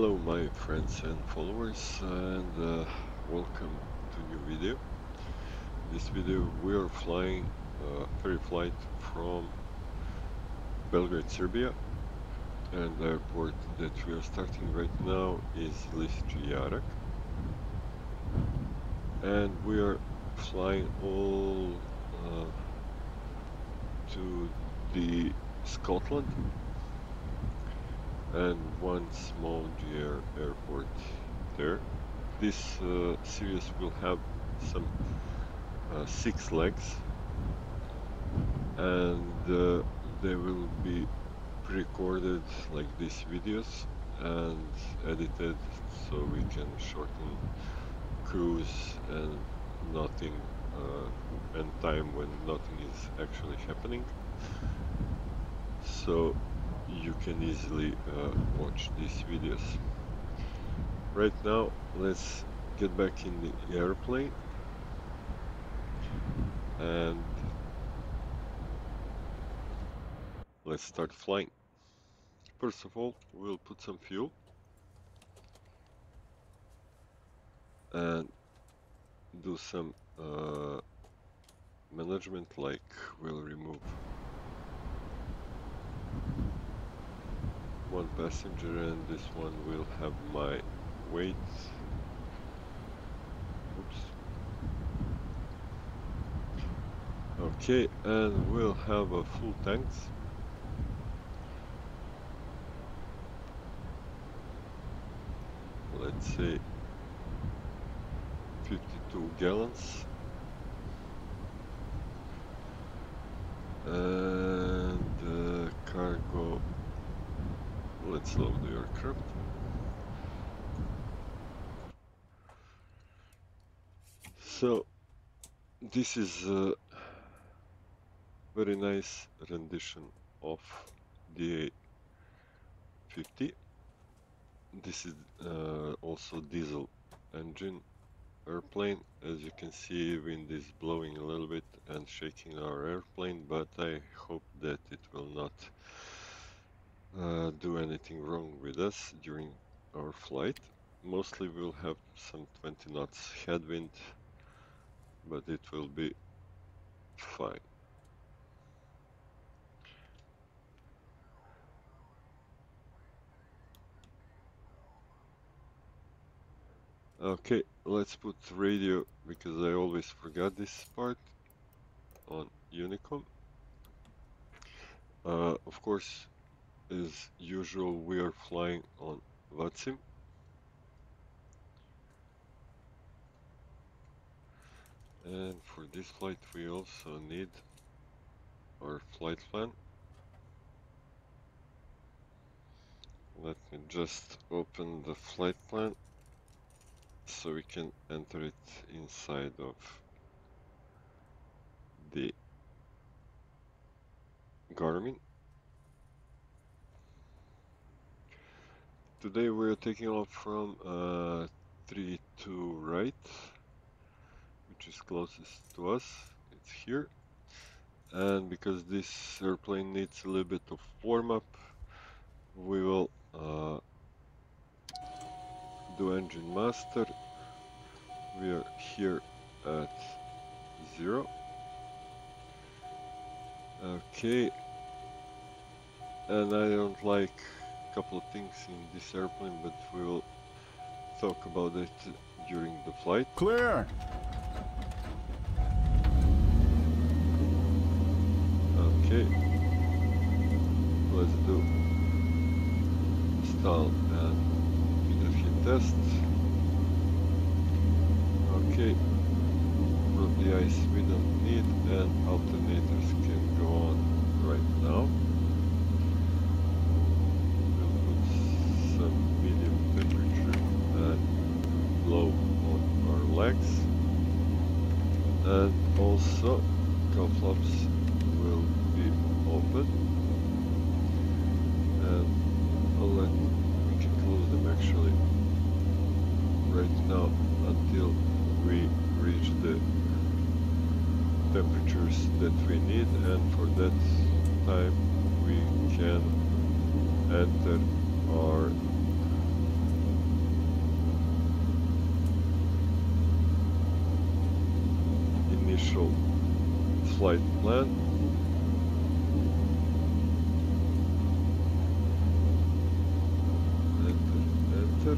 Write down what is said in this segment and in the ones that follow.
Hello my friends and followers, and welcome to a new video. In this video we are flying a ferry flight from Belgrade, Serbia, and the airport that we are starting right now is LYBJ, and we are flying all to the Scotland and one small GR airport there. This series will have some 6 legs, and they will be pre-recorded like these videos and edited so we can shorten cruise and nothing and time when nothing is actually happening, so you can easily watch these videos. Right now let's get back in the airplane and let's start flying. First of all, we'll put some fuel and do some management, like we'll remove one passenger and this one will have my weight. Oops. Okay, and we'll have a full tanks. Let's say 52 gallons. And cargo, let's load the aircraft. So this is a very nice rendition of DA50. This is also diesel engine airplane. As you can see, wind is blowing a little bit and shaking our airplane, but I hope that it will not do anything wrong with us during our flight. Mostly we'll have some 20 knots headwind, but it will be fine. Okay, let's put radio, because I always forgot this part, on Unicom. Of course, as usual, we are flying on VATSIM. And for this flight we also need our flight plan. Let me just open the flight plan so we can enter it inside of the Garmin. Today we are taking off from 32 right, which is closest to us. It's here. And because this airplane needs a little bit of warm-up, we will do engine master. We are here at 0. Okay, and I don't like a couple of things in this airplane, but we will talk about it during the flight. Clear! Okay, let's do stall and interface test. Okay, from the ice we don't need, and alternators can go on right now. We'll put some medium temperature and low on our legs, and also cowl flaps will be open, and we can close them actually right now until we reach the temperatures that we need, and for that time we can enter our flight plan. Enter.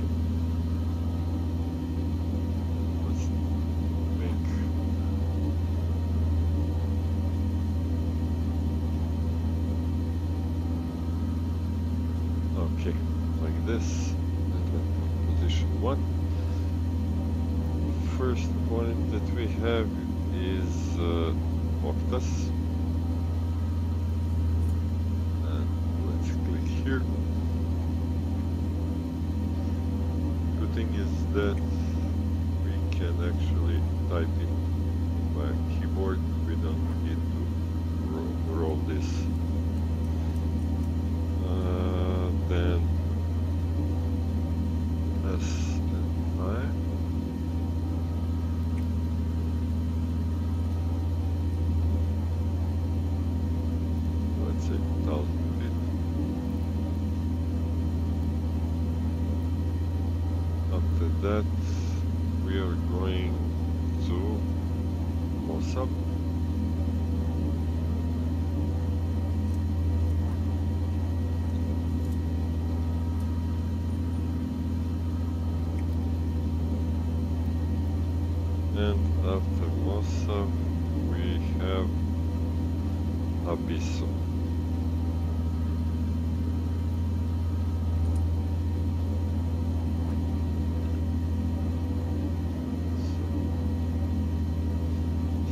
Let's make okay, like this, and then position 1. First point that we have is Octas, and let's click here. Good thing is that we can actually type in by keyboard. We don't need to roll this. Then S and I. Let's say 1000 feet. After that, we are going to Mossab. And after Mossab, we have Abisso.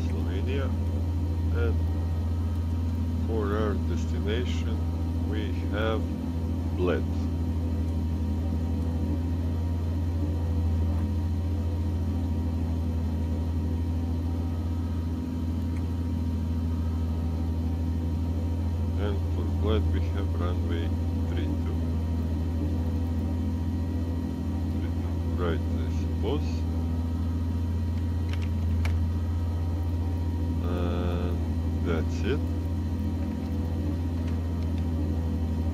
Slovenia. And for our destination, we have Bled. And for Bled we have runway 32. 32 right, I suppose. And that's it.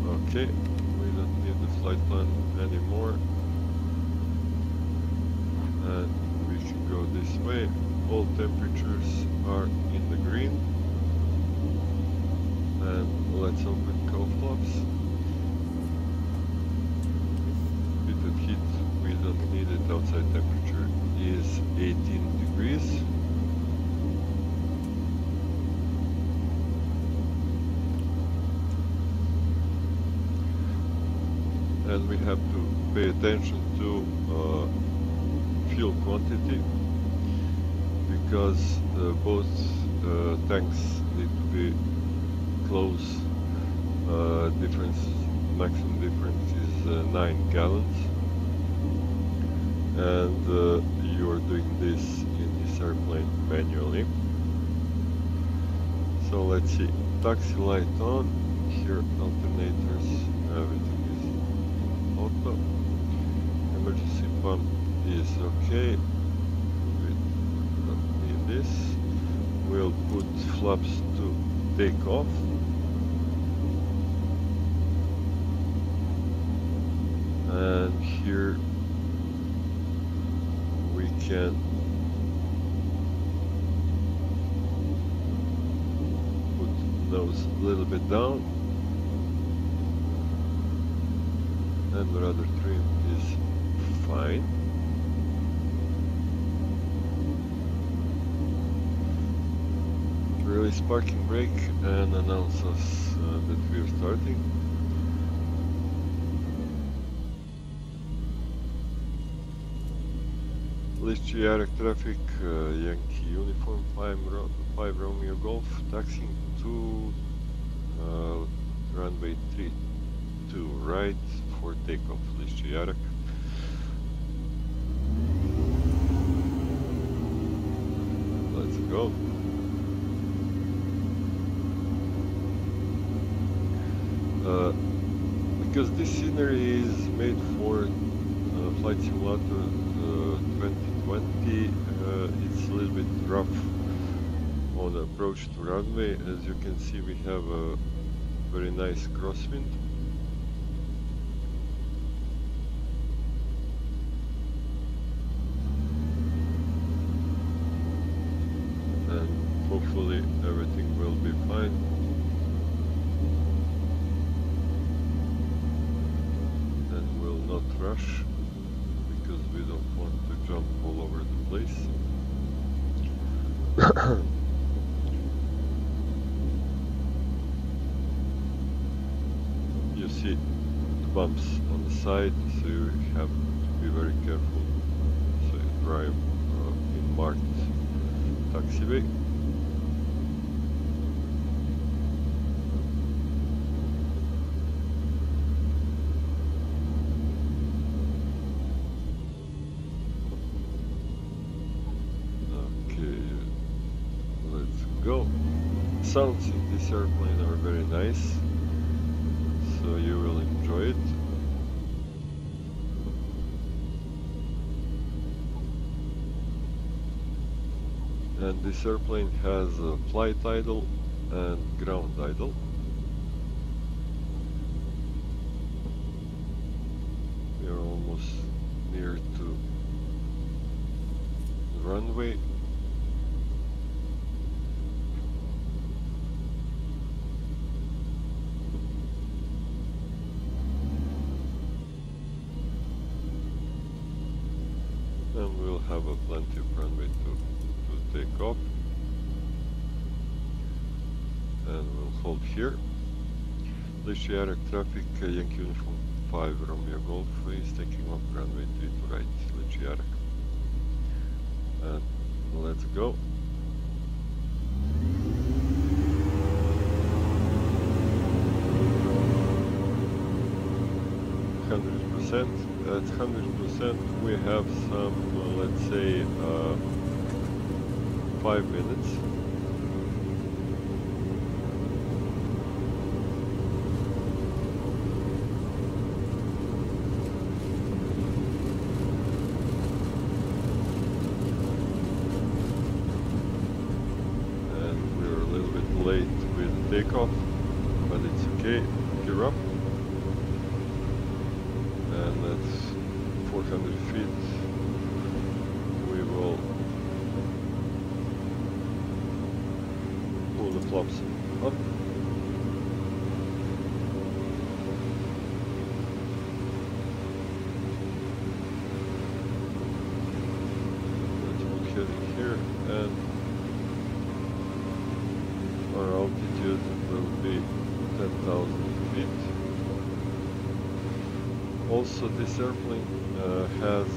Okay, we don't need the flight plan anymore. And we can go this way. All temperatures are in the green. And let's open cowl flaps. Fitted heat, we don't need it. Outside temperature is 18 degrees. And we have to pay attention to fuel quantity, because both tanks need to be close. Maximum difference is 9 gallons, and you are doing this in this airplane manually. So let's see, taxi light on, here alternators, everything is auto, emergency pump is okay, we don't need this. We'll put flaps to take off. And here we can put nose a little bit down, and the rudder trim is fine. Release parking brake and announce us that we are starting. LYBJ traffic, Yankee uniform 5 Romeo Golf, taxiing to runway 32 right for takeoff. LYBJ. Let's go. Because this scenery is made for Flight Simulator 2020, it's a little bit rough on approach to runway. As you can see, we have a very nice crosswind. And hopefully everything crash, because we don't want to jump all over the place. You see the bumps on the side, so you have to be very careful. So you drive in marked taxiway. Go. Sounds in this airplane are very nice, so you will enjoy it. And this airplane has a flight idle and ground idle. We are almost near to the runway. And we'll have a plenty of runway to take off. And we'll hold here. LYBJ traffic, Yankee Uniform 5 Romeo Golf is taking off runway 3 to right, LYBJ. And let's go. At 100% we have some, let's say, 5 minutes. And we're a little bit late with takeoff, but it's okay. Gear up. And that's 400 feet. We will pull the flaps up. Let's put heading here, and our altitude will be 10,000 feet. Also, this airplane has,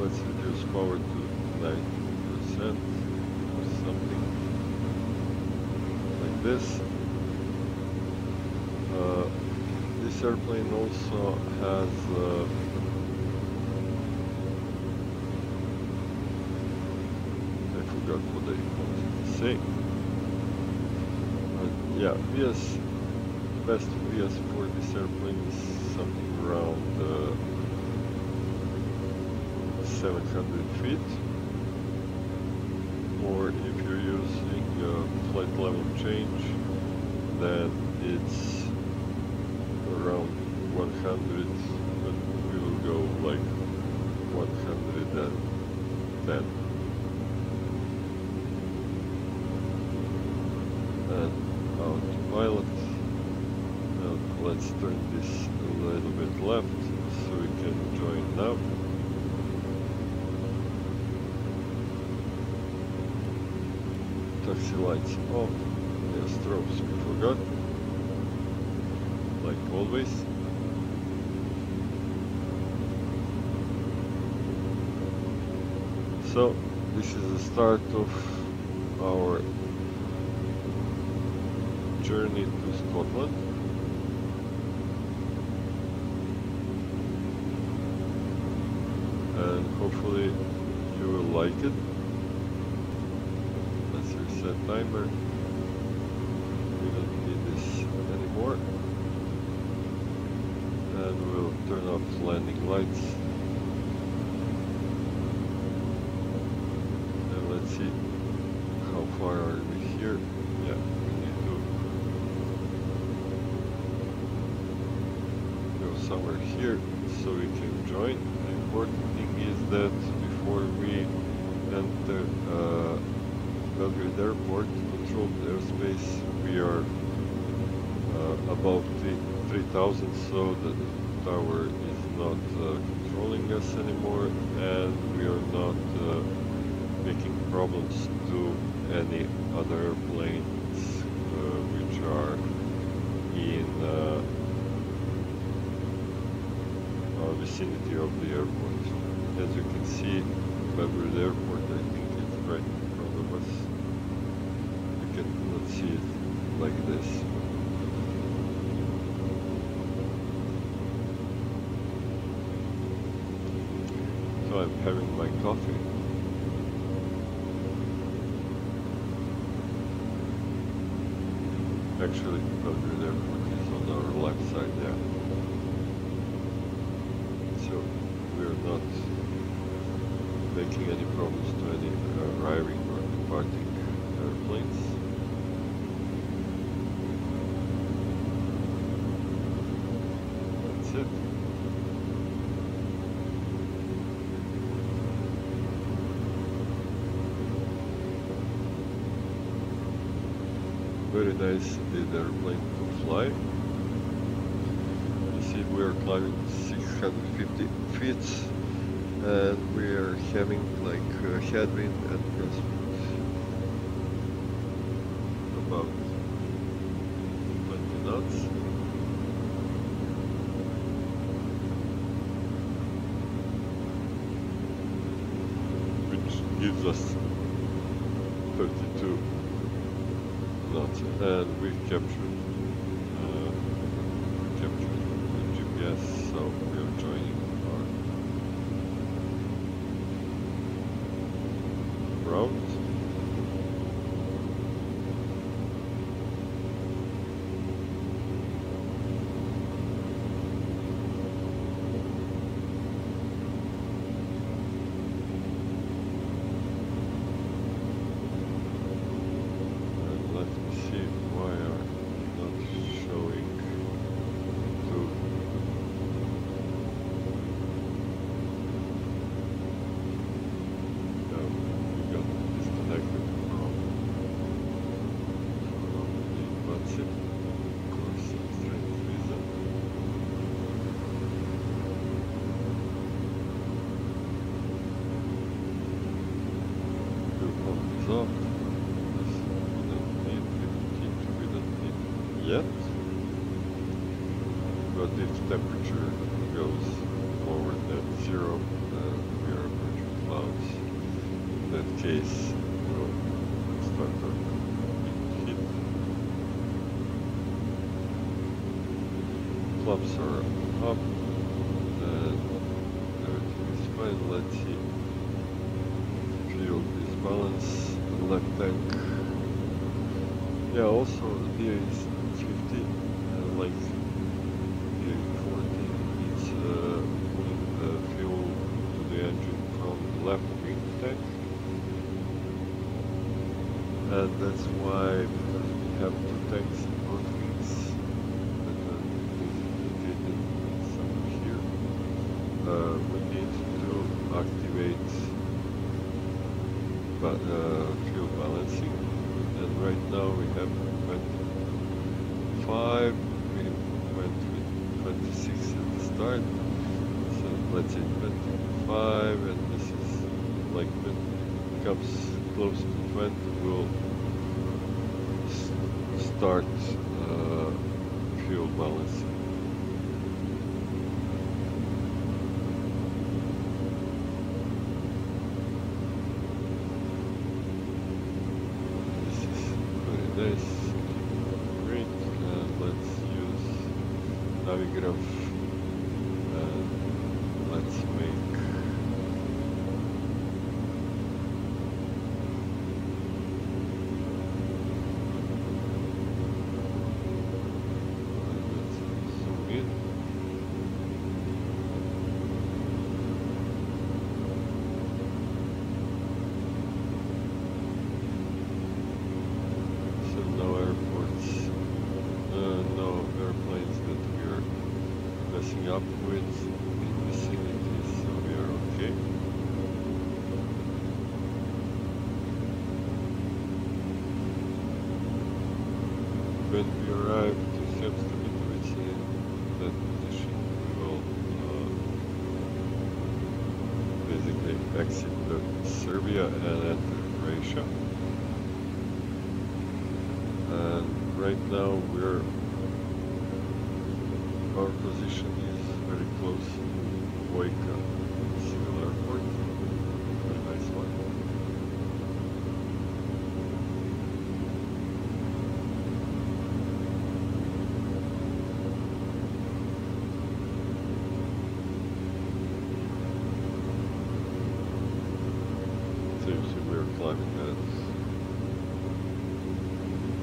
let's reduce power to 90% or something like this. This airplane also has I forgot what they wanted to say. Yeah, VS. Best VS for this airplane is something around 700 feet, or if you're using flight level change, then it's around 100, but we will go like 110. And autopilot. Let's turn this a little bit left so we can join now. Taxi lights off. Yeah, strobes we forgot, like always. So this is the start of our journey to Scotland. And hopefully you will like it. Let's reset timer. We don't need this anymore. And we'll turn off landing lights. And let's see how far are we here. Yeah, we need to go somewhere here so we can join. The important thing is that before we enter Belgrade airport, controlled airspace, we are above 3000, so the tower is not controlling us anymore, and we are not making problems to any other airplanes which are in vicinity of the airport. As you can see, Belgrade Airport, I think it's right in front of us. You cannot see it like this. So I'm having my coffee. Actually, Belgrade Airport is on our left side there. So we're not making any problems to any arriving or departing airplanes. That's it. Very nice indeed airplane to fly. You see we are climbing 650 feet and we are having like headwind and crosswind about 20 knots. Which gives us 32 knots, and we captured the GPS, so we are joining our route. Yet, but if temperature goes lower than 0, then we are approaching clouds. In that case, we'll start our heat. Flaps are up, and everything is fine. Let's see. Fuel is balanced. Left tank. Yeah, also the DA is 50, like DA40, it's pulling the fuel to the engine from the left wing tank, and that's why, because we have two tanks in both wings, and then it is located somewhere here, we need to activate fuel balancing, and right now we have 25, we went with 26 at the start, so let's say 25, and this is like when it comes close to 20, we'll start fuel balancing. This is very nice. Navigraph, and let's make let's zoom in. So no airports, no airplanes that we are messing up with in vicinity, so we are okay. When we arrive to Mitrovica, exit Serbia and enter Croatia. And right now our position is very close to Vojka Civil Airport. Very nice one. So you see we're climbing at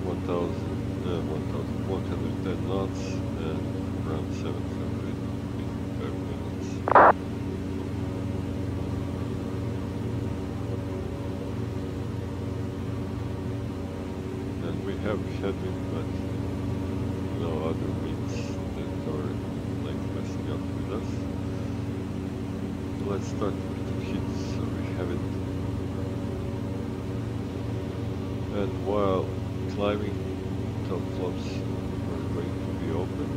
1,110 knots and around 700 feet per minute. And we have headwind, but no other winds that are like messing up with us. Let's start with the hits so we have it. And while climbing, top flaps are going to be open.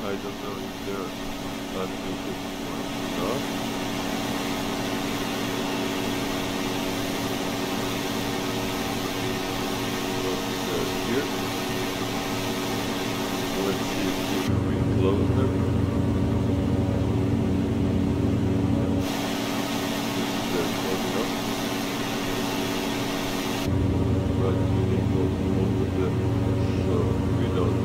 I don't know if they're unmuted or not. But they're here. Let's see if we close them. They're closing up. But we need to open them so we don't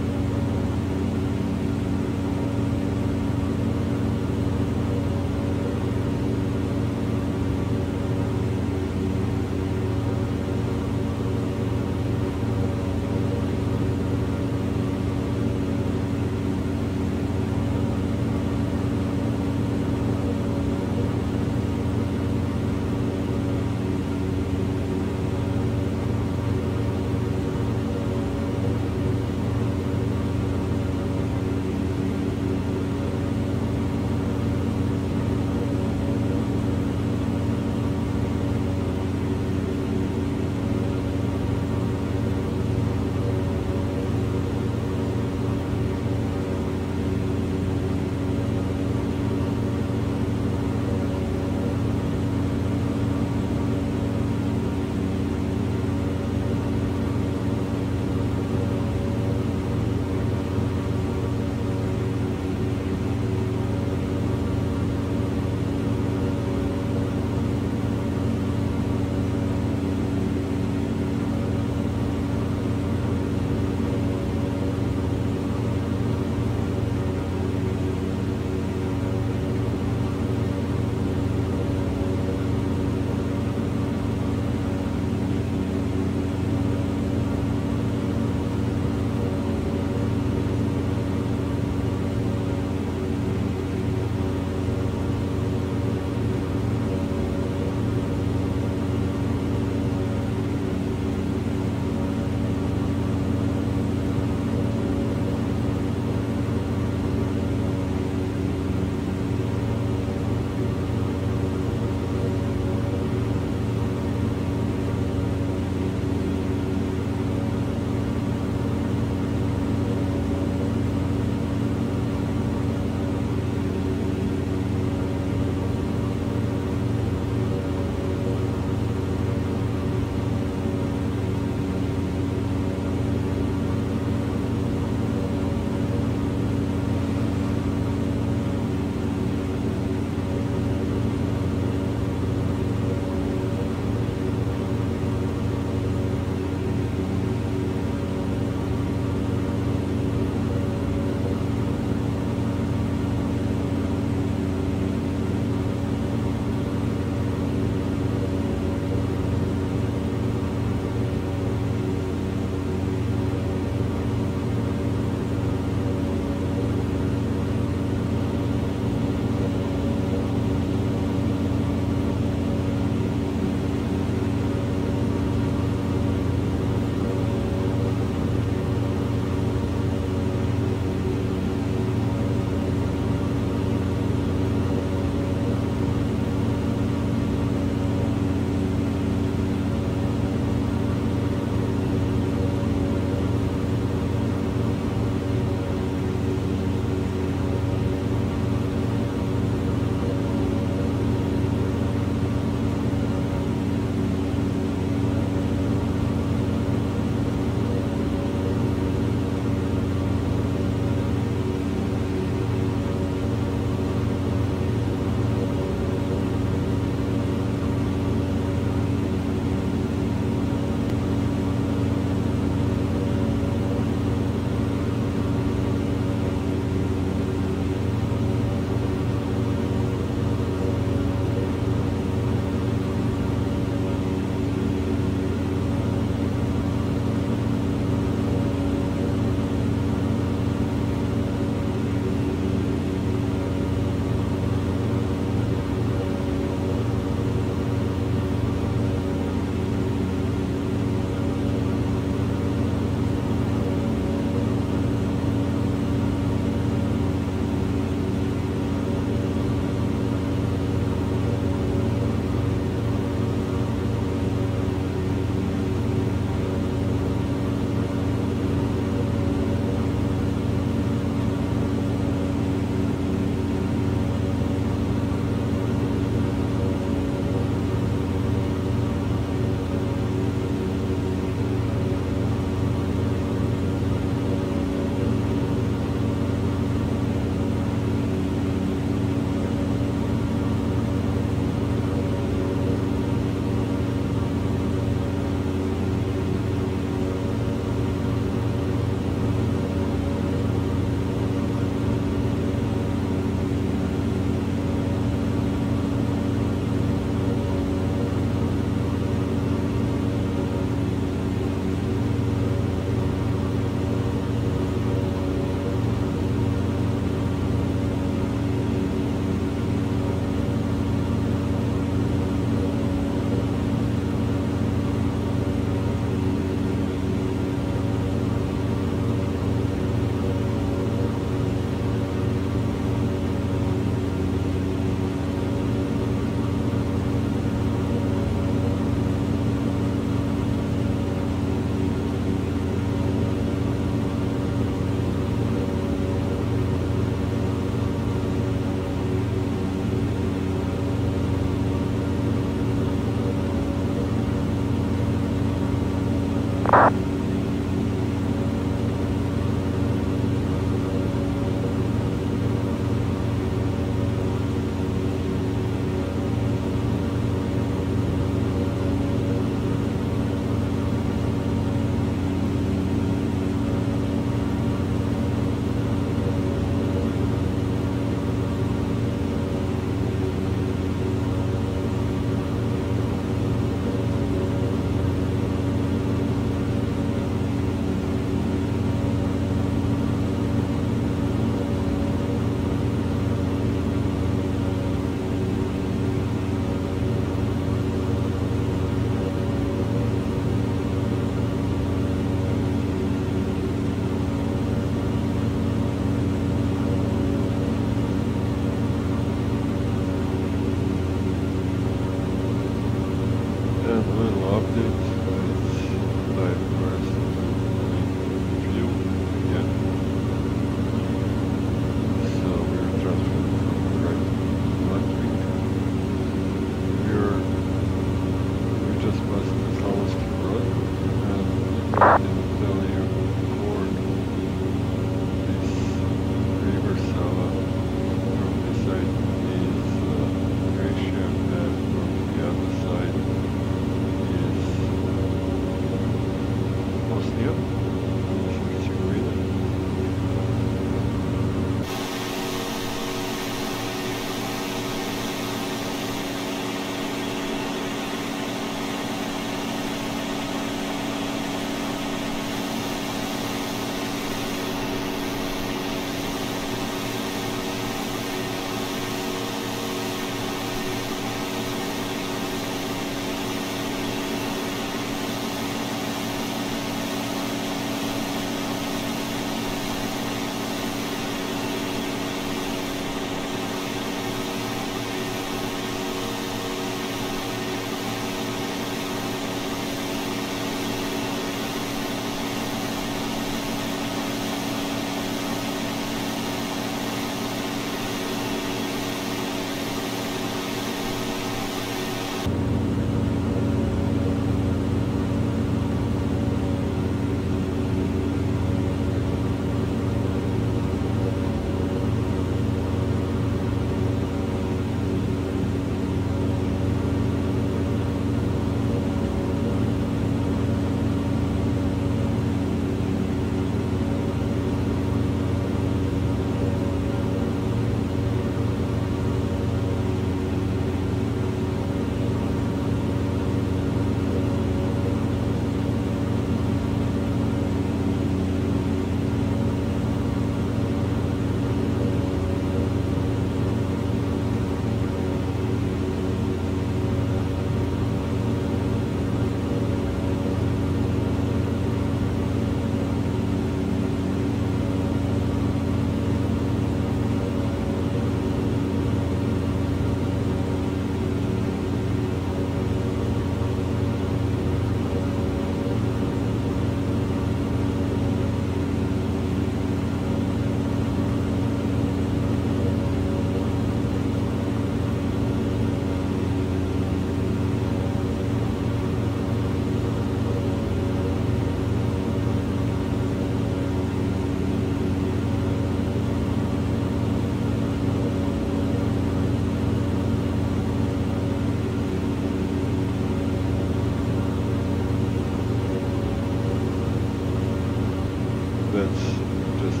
just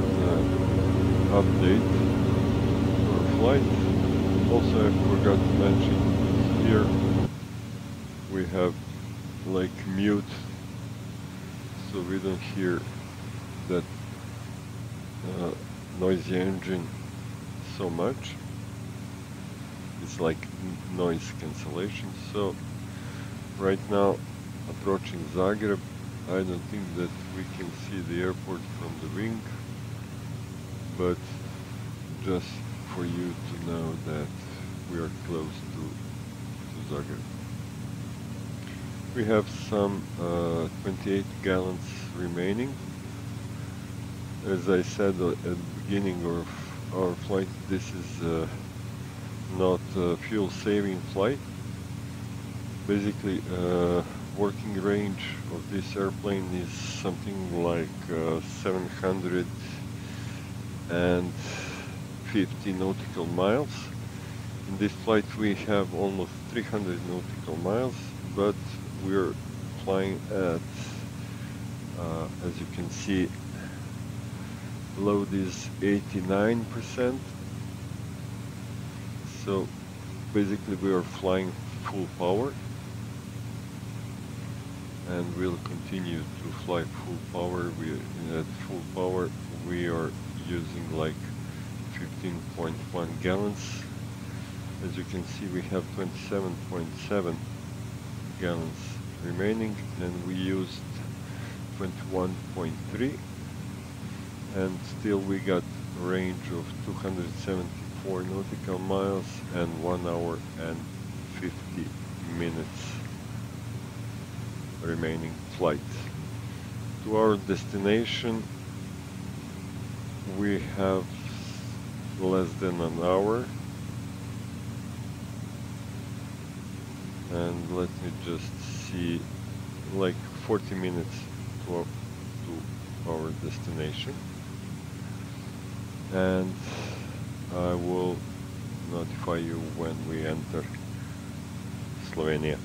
update our flight. Also, I forgot to mention here we have like mute, so we don't hear that noisy engine so much. It's like noise cancellation. So right now approaching Zagreb, I don't think that we can see the airport from the wing, but just for you to know that we are close to Zagreb. We have some 28 gallons remaining. As I said at the beginning of our flight, this is not a fuel-saving flight. Basically, working range of this airplane is something like 750 nautical miles. In this flight we have almost 300 nautical miles, but we're flying at, as you can see, load is 89%. So basically we are flying full power, and we'll continue to fly full power. At full power we are using like 15.1 gallons. As you can see, we have 27.7 gallons remaining, and we used 21.3, and still we got a range of 274 nautical miles and 1 hour and 50 minutes remaining flight. To our destination we have less than an hour, and let me just see, like 40 minutes to our destination, and I will notify you when we enter Slovenia.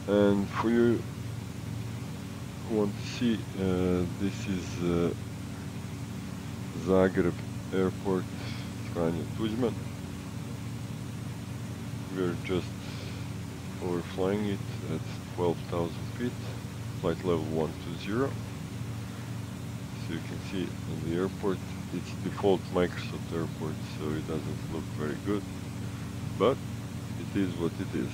And for you who want to see, this is Zagreb Airport, Franjo Tuđman. We're just overflying it at 12,000 feet, flight level 120. So you can see in the airport, it's default Microsoft airport, so it doesn't look very good, but it is what it is.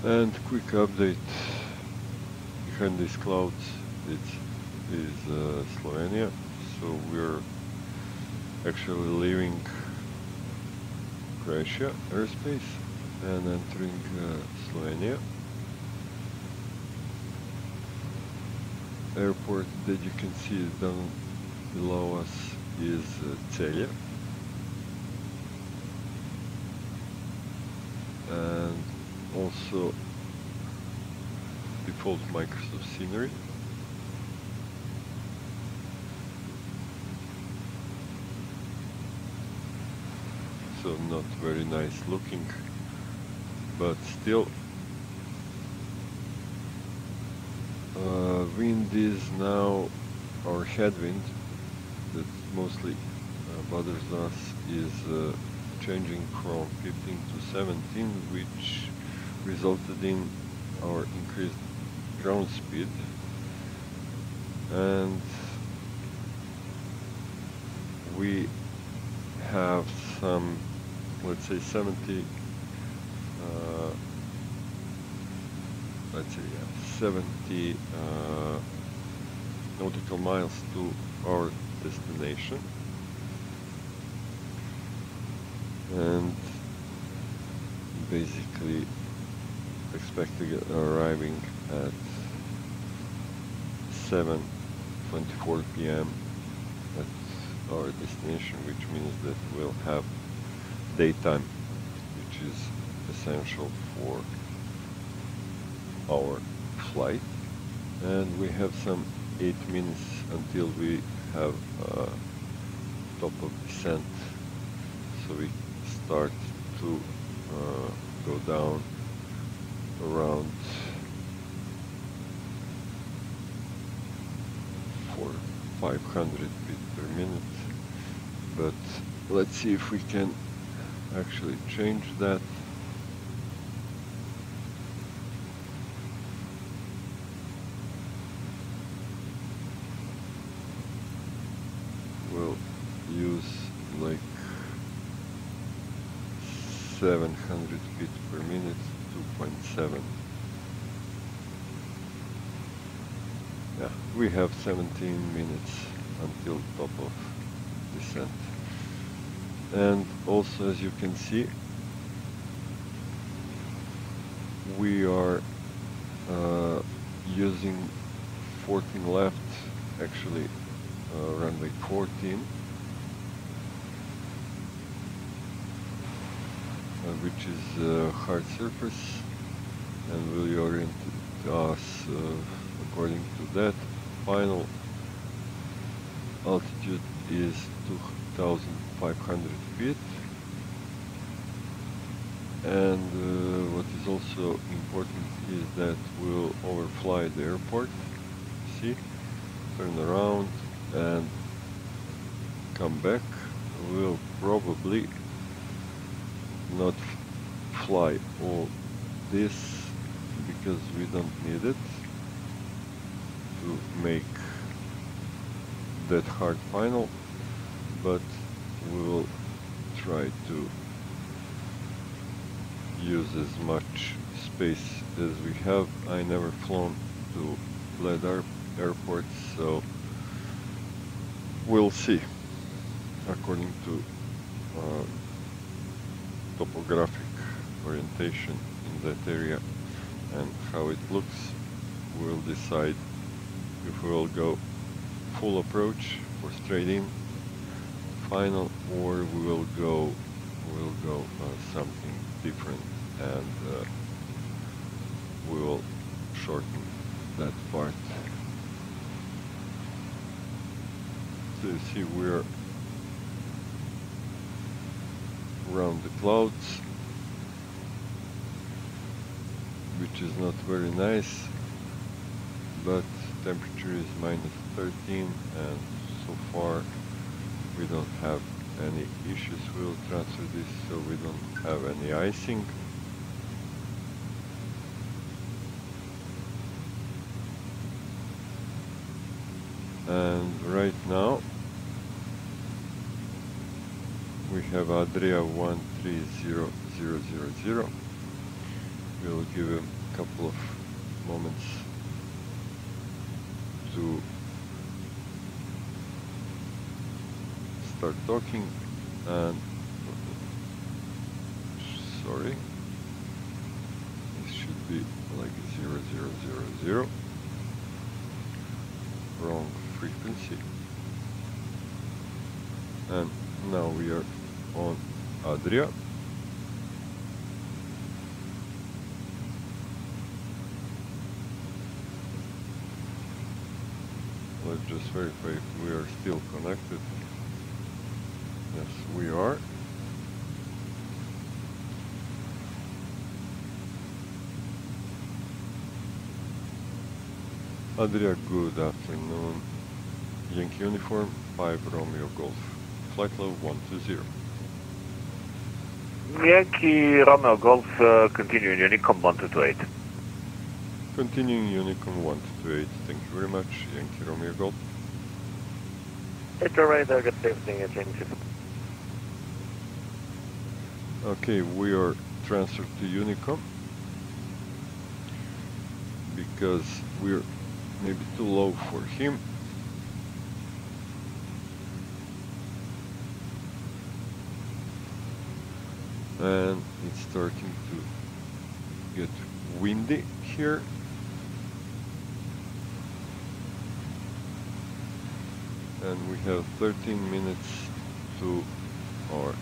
And quick update, behind these clouds it is Slovenia, so we're actually leaving Croatia airspace and entering Slovenia. Airport that you can see down below us is Celje, and also default Microsoft scenery. So not very nice looking, but still wind is now, our headwind that mostly bothers us is changing from 15 to 17, which resulted in our increased ground speed, and we have some, let's say 70 nautical miles to our destination, and basically expecting arriving at 7:24 p.m. at our destination, which means that we'll have daytime, which is essential for our flight. And we have some 8 minutes until we have top of descent, so we start to go down around 500 feet per minute. But let's see if we can actually change that. We'll use like 700 feet per minute, 2.7. Yeah, we have 17 minutes until top of descent. And also, as you can see, we are using 14 left, actually runway 14, which is hard surface, and will orient us according to that. Final altitude is 2,500 feet, and what is also important is that we'll overfly the airport, see, turn around and come back. We'll probably not fly all this because we don't need it to make that hard final, but we will try to use as much space as we have. I never flown to Bled airport, so we'll see according to topographic orientation in that area and how it looks. We'll decide if we'll go full approach for straight in final, or we'll go something different, and we will shorten that part. So you see we're around the clouds, which is not very nice, but temperature is -13, and so far we don't have any issues. We'll transfer this so we don't have any icing. And right now we have Adria 130000. We'll give him a couple of moments to start talking, and sorry, this should be like 0000, wrong frequency. And now we are on Adria. Let's just verify if we are still connected. Yes, we are. Adria, good afternoon. Yankee Uniform 5 Romeo Golf. Flight level 120. Yankee Romeo Golf, continuing Unicom 1228. Continuing Unicom 1228. Thank you very much. Yankee Romeo Golf. It's alright, I got everything changed. Okay, we are transferred to Unicom because we're maybe too low for him. And it's starting to get windy here. And we have 13 minutes to our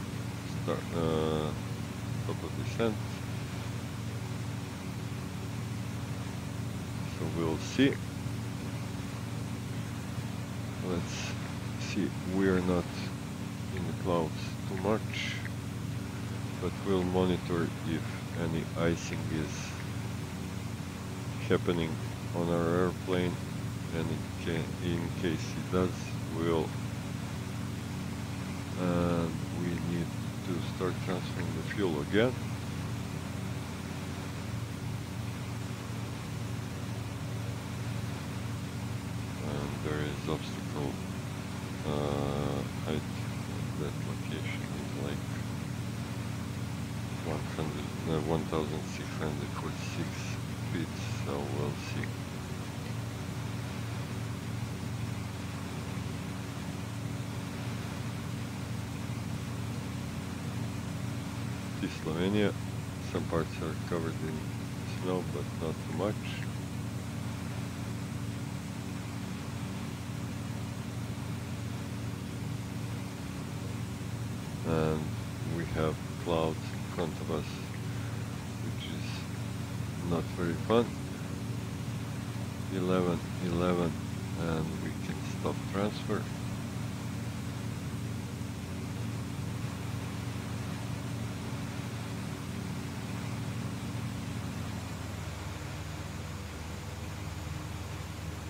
start, top of descent. So we'll see. Let's see, we're not in the clouds too much, but we'll monitor if any icing is happening on our airplane, and in case it does, we need to start transferring the fuel again. And there is obstacle height. That location is like 1,646 feet, so we'll see. Slovenia, some parts are covered in snow, but not too much. And we have clouds in front of us, which is not very fun. 11, and we can stop transfer.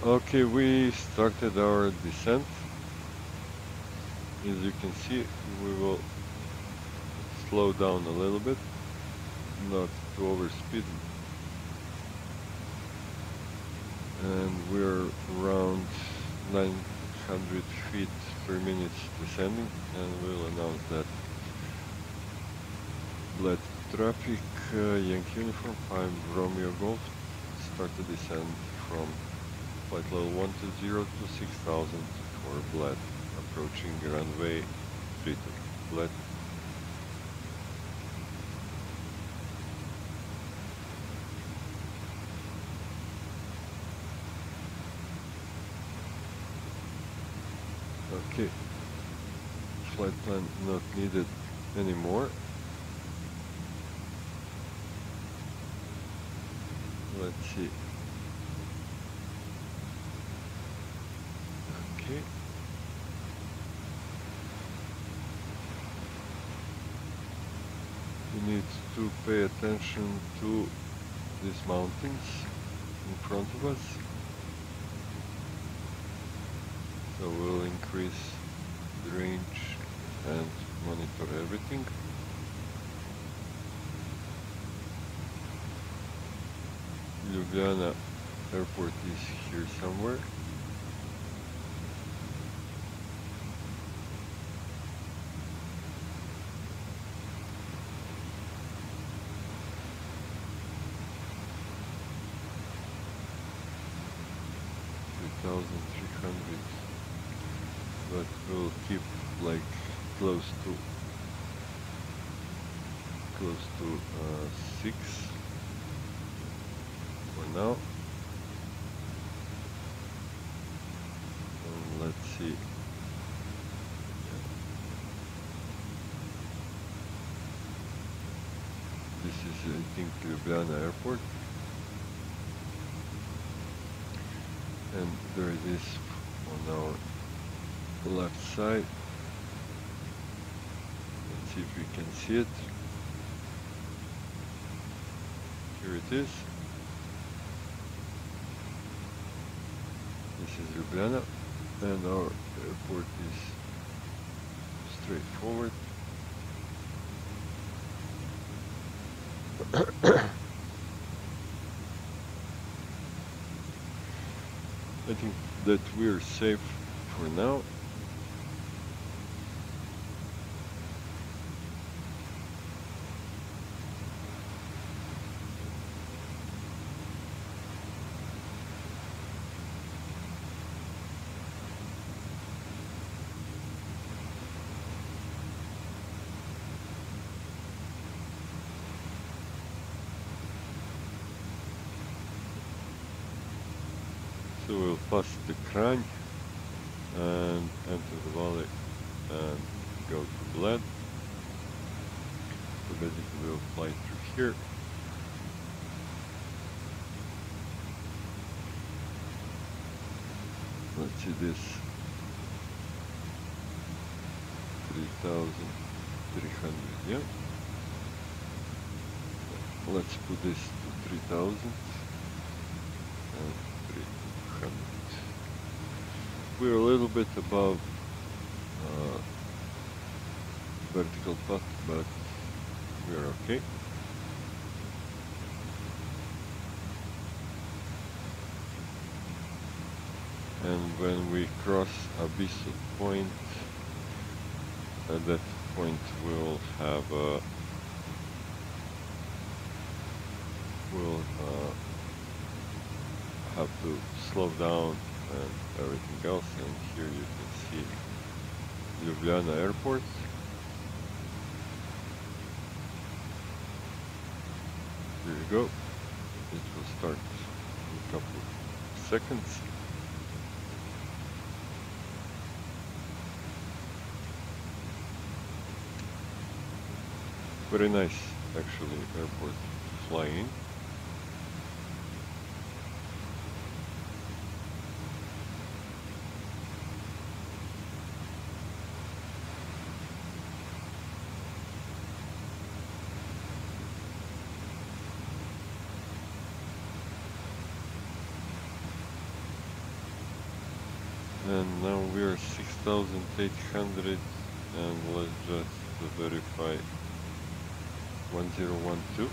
Okay, we started our descent. As you can see, we will slow down a little bit, not to overspeed, and we're around 900 feet per minute descending, and we'll announce that. Bled traffic, Yankee Uniform 5 Romeo Golf, start the descent from flight level 120 to 6000 for Bled, approaching runway 32. Bled. Okay, flight plan not needed anymore. Let's see. Okay. We need to pay attention to these mountains in front of us. So we'll increase the range and monitor everything. Ljubljana airport is here somewhere. But we'll keep like close to 6 for now. And let's see. This is, I think, Ljubljana airport. And there it is on our left side. Let's see if we can see it. Here it is. This is Ljubljana, and our airport is straightforward. I think that we're safe for now. So we'll pass the Kranj and enter the valley and go to Bled. So basically we'll fly through here. Let's see this 3,300, yeah. Let's put this to 3,000 and 300. We're a little bit above vertical path, but we're okay. And when we cross Abyssal Point, at that point we'll have have to slow down and everything else. And here you can see Ljubljana airport. Here you go. It will start in a couple of seconds. Very nice, actually, airport flying. And now we are 6,800, and let's just verify 1012.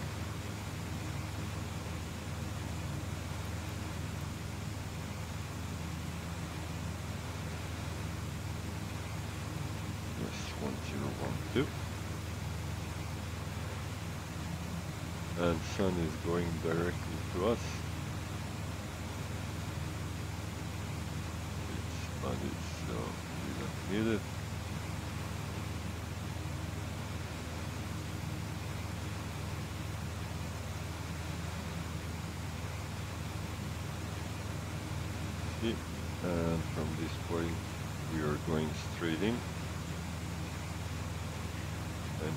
and sun is going directly to us. It's muddy, so we don't need it. See, and from this point we are going straight in, and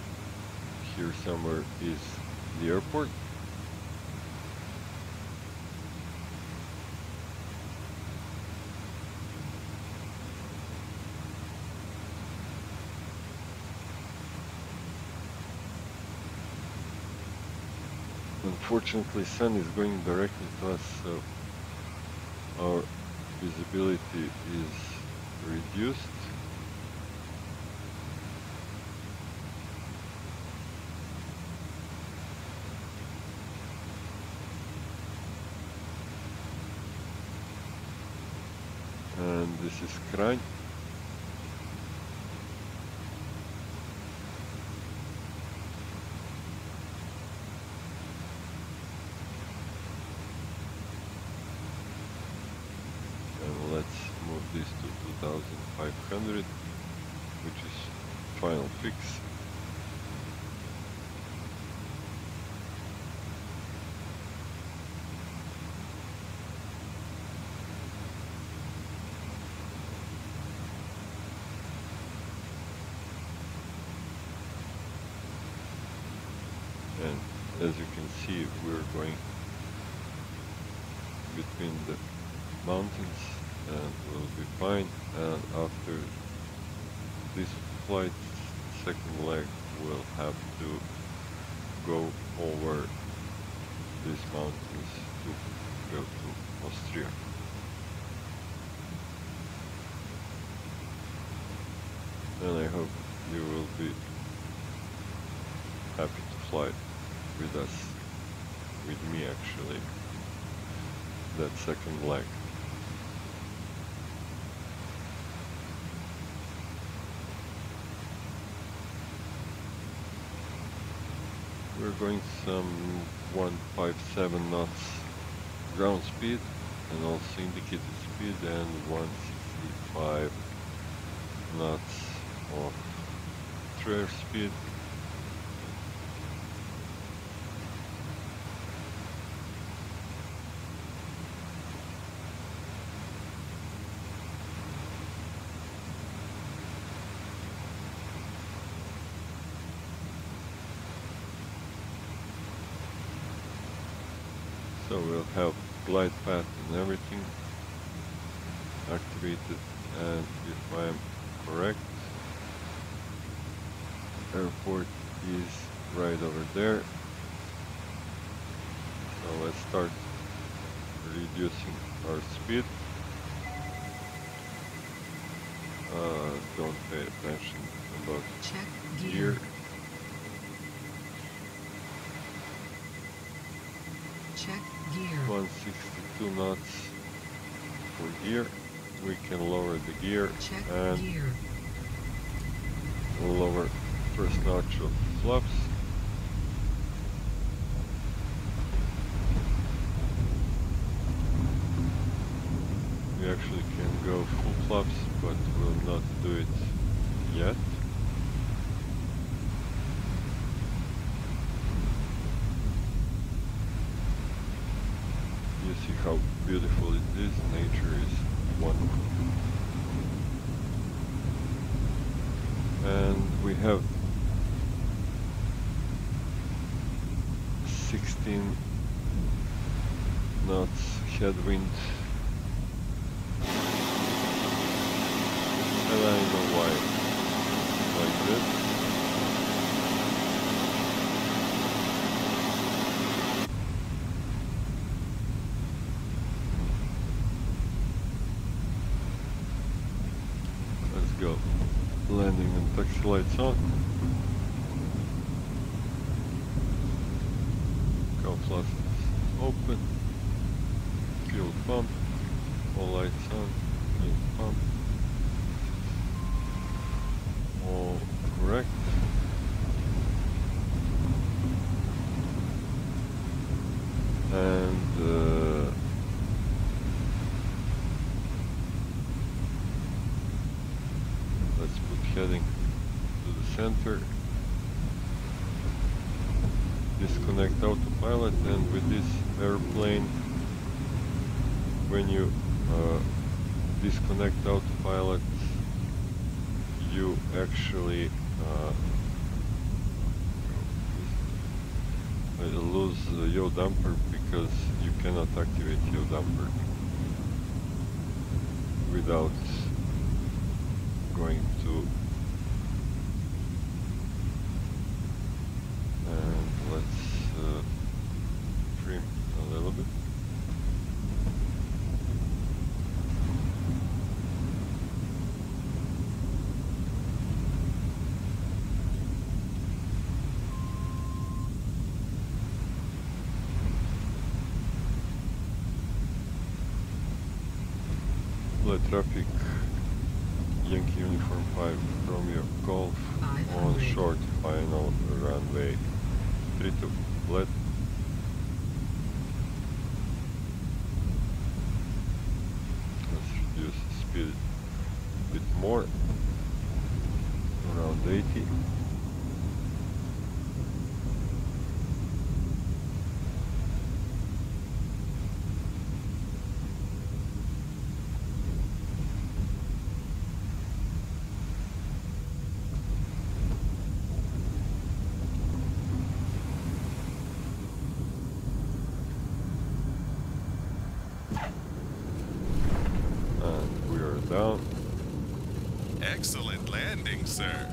here somewhere is the airport. Unfortunately, sun is going directly to us, so our visibility is reduced. And this is Kranj. And let's move this to 2500, which is final fix. And as you can see, we're going between the mountains and we'll be fine. And after this flight, second leg, we'll have to go over these mountains to go to Austria. And I hope you will be happy to fly with us, with me actually, that second leg. We're going some 157 knots ground speed and also indicated speed, and 165 knots of true airspeed. So we'll have glide path and everything activated, and if I'm correct, airport is right over there. So let's start reducing our speed. Don't pay attention about Check gear. Check gear. 162 knots for gear. We can lower the gear Check and gear. lower first notch of flaps. We actually can go full flaps, but we'll not do it yet. You see how beautiful it is. Nature is wonderful. And we have 16 knots headwind. And I know why like this. Let's go. Landing and taxi lights on. Cow flasks open. Fuel pump. All lights on. Fuel pump. All correct. heading to the center. Disconnect autopilot, and with this airplane, when you disconnect autopilot, you actually lose yaw damper, because you cannot activate yaw damper without going to, and let's trim a little bit. Bled traffic, Yankee Uniform 5, Romeo Golf on short final runway 32, Bled. Let's reduce the speed a bit more, around 80. Down. Excellent landing, sir.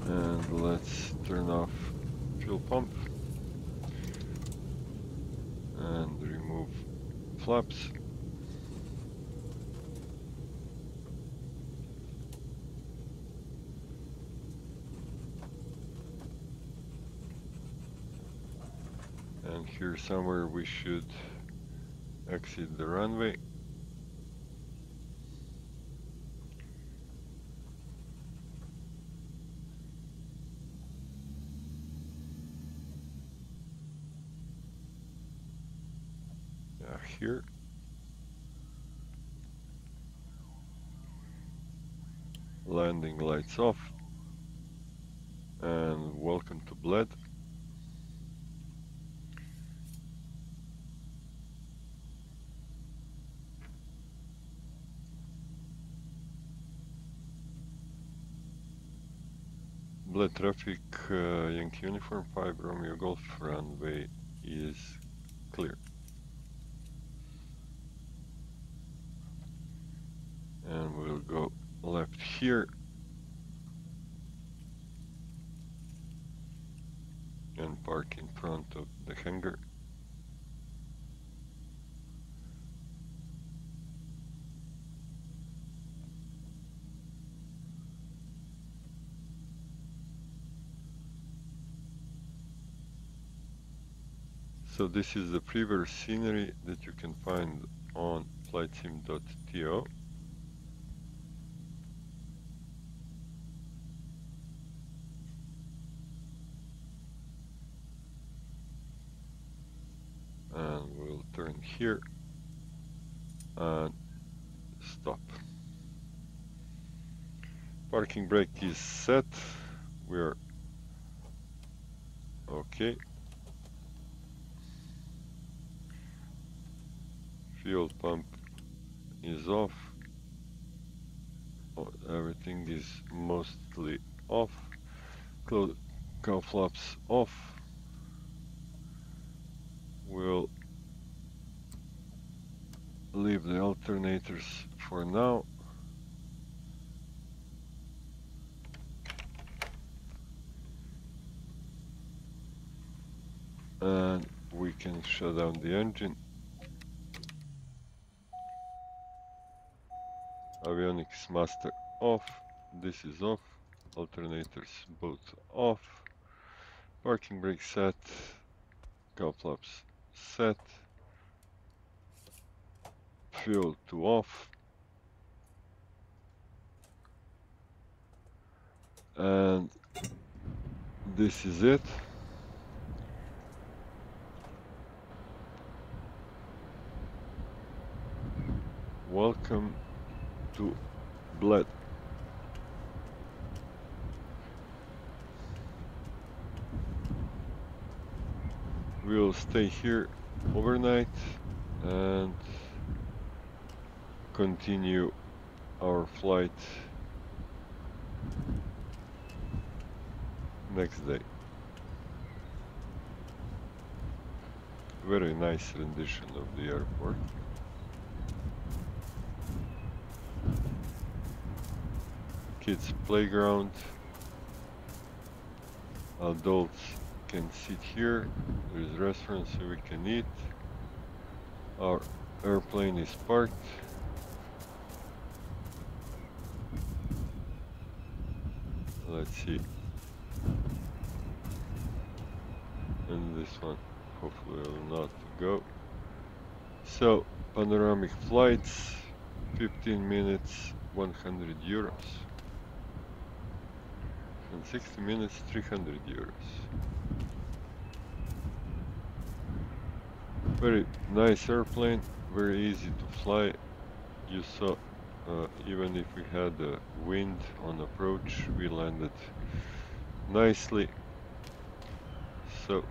And let's turn off fuel pump and remove flaps. And here somewhere we should exit the runway. Yeah, here. Landing lights off. And welcome to Bled. Bled traffic, Yankee Uniform 5, Romeo Golf, runway is clear. And we'll go left here. And park in front of the hangar. So this is the previous scenery that you can find on flightsim.to. And we'll turn here and stop. Parking brake is set. We're okay. Fuel pump is off. Everything is mostly off. Cowl flaps off. We'll leave the alternators for now. And we can shut down the engine. Avionics master off. This is off. Alternators both off. Parking brake set. Cowl flaps set. Fuel to off. And this is it. welcome to Bled. We'll stay here overnight and continue our flight next day. Very nice rendition of the airport. Kids playground. Adults can sit here. There's restaurants so we can eat. Our airplane is parked. Let's see. And this one hopefully will not go. So panoramic flights, 15 minutes, 100 euros. And 60 minutes, 300 euros. Very nice airplane, very easy to fly. You saw, even if we had wind on approach, we landed nicely. So,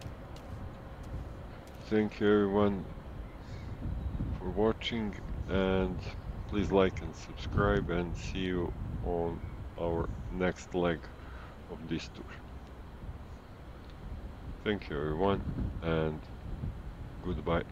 thank you everyone for watching, and please like and subscribe, and see you on our next leg of this tour. Thank you everyone, and goodbye.